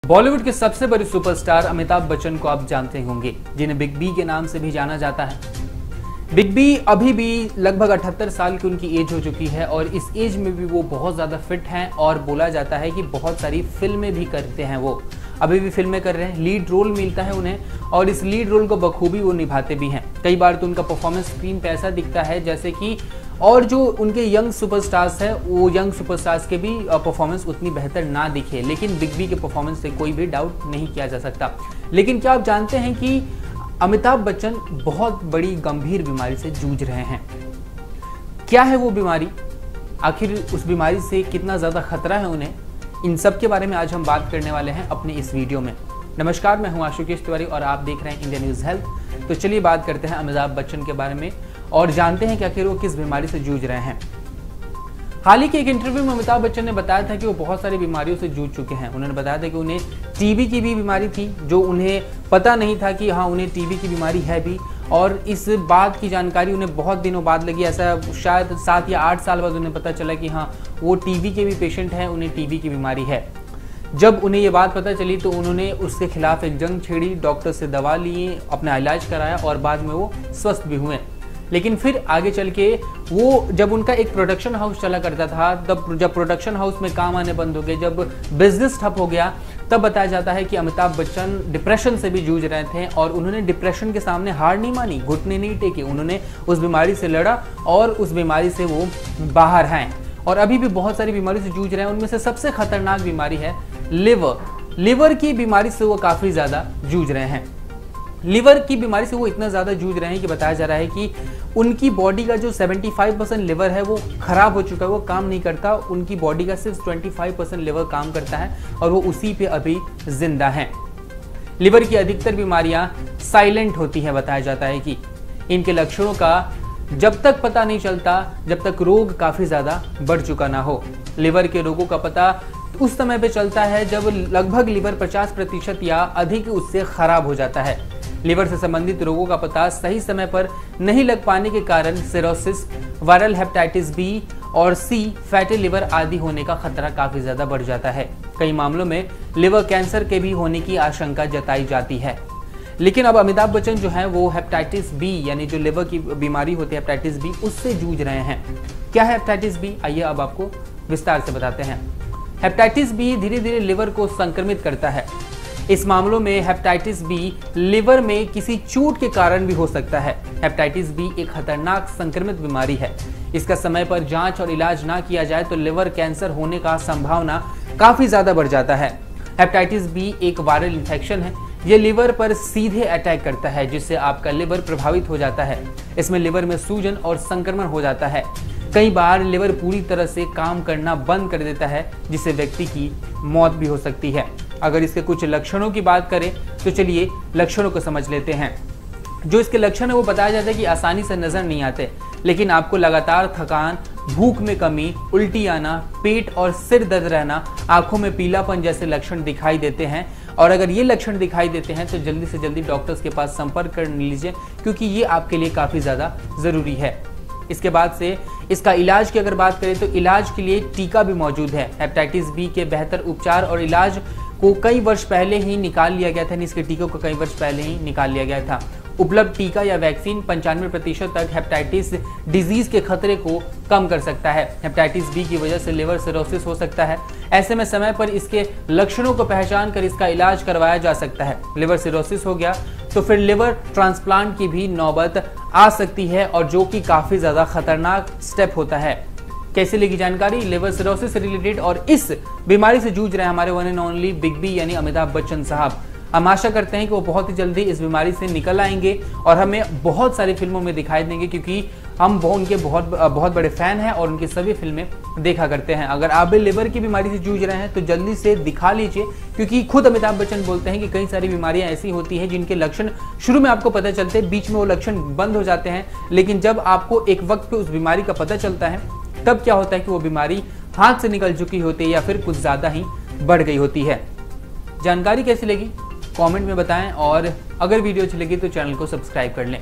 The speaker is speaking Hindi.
बॉलीवुड के सबसे बड़े सुपरस्टार अमिताभ बच्चन को आप जानते होंगे, जिन्हें बिग बी के नाम से भी जाना जाता है। बिग बी अभी भी लगभग 78 साल की उनकी एज हो चुकी है और इस एज में भी वो बहुत ज़्यादा फिट हैं और बोला जाता है कि बहुत सारी फिल्में भी करते हैं। वो अभी भी फिल्में कर रहे हैं, लीड रोल मिलता है उन्हें और इस लीड रोल को बखूबी वो निभाते भी हैं। कई बार तो उनका परफॉर्मेंस स्क्रीन पे ऐसा दिखता है जैसे कि और जो उनके यंग सुपरस्टार्स हैं वो यंग सुपरस्टार्स के भी परफॉर्मेंस उतनी बेहतर ना दिखे, लेकिन बिग बी के परफॉर्मेंस से कोई भी डाउट नहीं किया जा सकता। लेकिन क्या आप जानते हैं कि अमिताभ बच्चन बहुत बड़ी गंभीर बीमारी से जूझ रहे हैं। क्या है वो बीमारी, आखिर उस बीमारी से कितना ज़्यादा खतरा है उन्हें, इन सब के बारे में आज हम बात करने वाले हैं अपने इस वीडियो में। नमस्कार, मैं हूं आशुतोष तिवारी और आप देख रहे हैं इंडिया न्यूज़ हेल्थ। तो चलिए बात करते हैं अमिताभ बच्चन के बारे में और जानते हैं कि आखिर वो किस बीमारी से जूझ रहे हैं। हाल ही के एक इंटरव्यू में अमिताभ बच्चन ने बताया था कि वो बहुत सारी बीमारियों से जूझ चुके हैं। उन्होंने बताया था कि उन्हें टीबी की भी बीमारी थी, जो उन्हें पता नहीं था कि हाँ उन्हें टीबी की बीमारी है भी, और इस बात की जानकारी उन्हें बहुत दिनों बाद लगी। ऐसा शायद 7 या 8 साल बाद उन्हें पता चला कि हाँ वो टीबी के भी पेशेंट हैं, उन्हें टीबी की बीमारी है। जब उन्हें ये बात पता चली तो उन्होंने उसके खिलाफ एक जंग छेड़ी, डॉक्टर से दवा लिए, अपना इलाज कराया और बाद में वो स्वस्थ भी हुए। लेकिन फिर आगे चल के वो जब उनका एक प्रोडक्शन हाउस चला करता था, तब जब प्रोडक्शन हाउस में काम आने बंद हो गए, जब बिजनेस ठप हो गया, तब बताया जाता है कि अमिताभ बच्चन डिप्रेशन से भी जूझ रहे थे और उन्होंने डिप्रेशन के सामने हार नहीं मानी, घुटने नहीं टेके। उन्होंने उस बीमारी से लड़ा और उस बीमारी से वो बाहर आए और अभी भी बहुत सारी बीमारी से जूझ रहे हैं। उनमें से सबसे खतरनाक बीमारी है लिवर की बीमारी से वो काफ़ी ज़्यादा जूझ रहे हैं। लिवर की बीमारी से वो इतना ज़्यादा जूझ रहे हैं कि बताया जा रहा है कि उनकी बॉडी का जो 75% लिवर है वो खराब हो चुका है, वो काम नहीं करता। उनकी बॉडी का सिर्फ 25% लिवर काम करता है और वो उसी पे अभी जिंदा हैं। लिवर की अधिकतर बीमारियां साइलेंट होती हैं। बताया जाता है कि इनके लक्षणों का जब तक पता नहीं चलता जब तक रोग काफ़ी ज़्यादा बढ़ चुका ना हो। लिवर के रोगों का पता उस समय पे चलता है जब लगभग लिवर 50% या अधिक उससे खराब हो जाता है। लिवर से संबंधित रोगों का पता सही समय पर नहीं लग पाने के कारण सिरोसिस, वायरल हेपेटाइटिस बी और सी, फैटी लिवर आदि होने का खतरा काफी ज्यादा बढ़ जाता है। कई मामलों में लिवर कैंसर के भी होने की आशंका जताई जाती है। लेकिन अब अमिताभ बच्चन जो है वो हेपेटाइटिस बी यानी जो लिवर की बीमारी होती है हेपेटाइटिस बी, उससे जूझ रहे हैं। क्या है हेपेटाइटिस बी, आइए अब आपको विस्तार से बताते हैं। हेपेटाइटिस बी धीरे धीरे लिवर को संक्रमित करता है। इस मामलों में हेपेटाइटिस बी लिवर में किसी चोट के कारण भी हो सकता है। हेपेटाइटिस बी एक खतरनाक संक्रमित बीमारी है। इसका समय पर जांच और इलाज ना किया जाए तो लिवर कैंसर होने का संभावना काफी ज्यादा बढ़ जाता है। हेपेटाइटिस बी एक वायरल इन्फेक्शन है। ये लिवर पर सीधे अटैक करता है, जिससे आपका लिवर प्रभावित हो जाता है। इसमें लिवर में सूजन और संक्रमण हो जाता है। कई बार लिवर पूरी तरह से काम करना बंद कर देता है, जिससे व्यक्ति की मौत भी हो सकती है। अगर इसके कुछ लक्षणों की बात करें तो चलिए लक्षणों को समझ लेते हैं। जो इसके लक्षण है वो बताया जाता है कि आसानी से नजर नहीं आते, लेकिन आपको लगातार थकान, भूख में कमी, उल्टी आना, पेट और सिर दर्द रहना, आंखों में पीलापन जैसे लक्षण दिखाई देते हैं। और अगर ये लक्षण दिखाई देते हैं तो जल्दी से जल्दी डॉक्टर्स के पास संपर्क कर लीजिए, क्योंकि ये आपके लिए काफ़ी ज़्यादा ज़रूरी है। इसके बाद से इसका इलाज की अगर बात करें तो इलाज के लिए टीका भी मौजूद है। हेपेटाइटिस बी के बेहतर उपचार और इलाज को कई वर्ष पहले ही निकाल लिया गया था। इसके टीकों को कई वर्ष पहले ही निकाल लिया गया था। उपलब्ध टीका या वैक्सीन 95% तक हेपेटाइटिस डिजीज के खतरे को कम कर सकता है। हेपेटाइटिस बी की वजह से लिवर सिरोसिस हो सकता है। ऐसे में समय पर इसके लक्षणों को पहचान कर इसका इलाज करवाया जा सकता है। लिवर सिरोसिस हो गया तो फिर लिवर ट्रांसप्लांट की भी नौबत आ सकती है, और जो कि काफ़ी ज़्यादा खतरनाक स्टेप होता है। कैसे लेगी जानकारी लिवर सिरोसिस से रिलेटेड और इस बीमारी से जूझ रहे हैं हमारे one and only big B यानी अमिताभ बच्चन साहब। हम आशा करते हैं कि वो बहुत ही जल्दी इस बीमारी से निकल आएंगे और हमें बहुत सारी फिल्मों में दिखाई देंगे, क्योंकि हम उनके बहुत बड़े फैन हैं और उनकी सभी फिल्में देखा करते हैं। अगर आप भी लिवर की बीमारी से जूझ रहे हैं तो जल्दी से दिखा लीजिए, क्योंकि खुद अमिताभ बच्चन बोलते हैं कि कई सारी बीमारियां ऐसी होती हैं जिनके लक्षण शुरू में आपको पता चलते हैं, बीच में वो लक्षण बंद हो जाते हैं, लेकिन जब आपको एक वक्त पे उस बीमारी का पता चलता है तब क्या होता है कि वो बीमारी हाथ से निकल चुकी होती है या फिर कुछ ज़्यादा ही बढ़ गई होती है। जानकारी कैसी लगी कमेंट में बताएं और अगर वीडियो अच्छी लगी तो चैनल को सब्सक्राइब कर लें।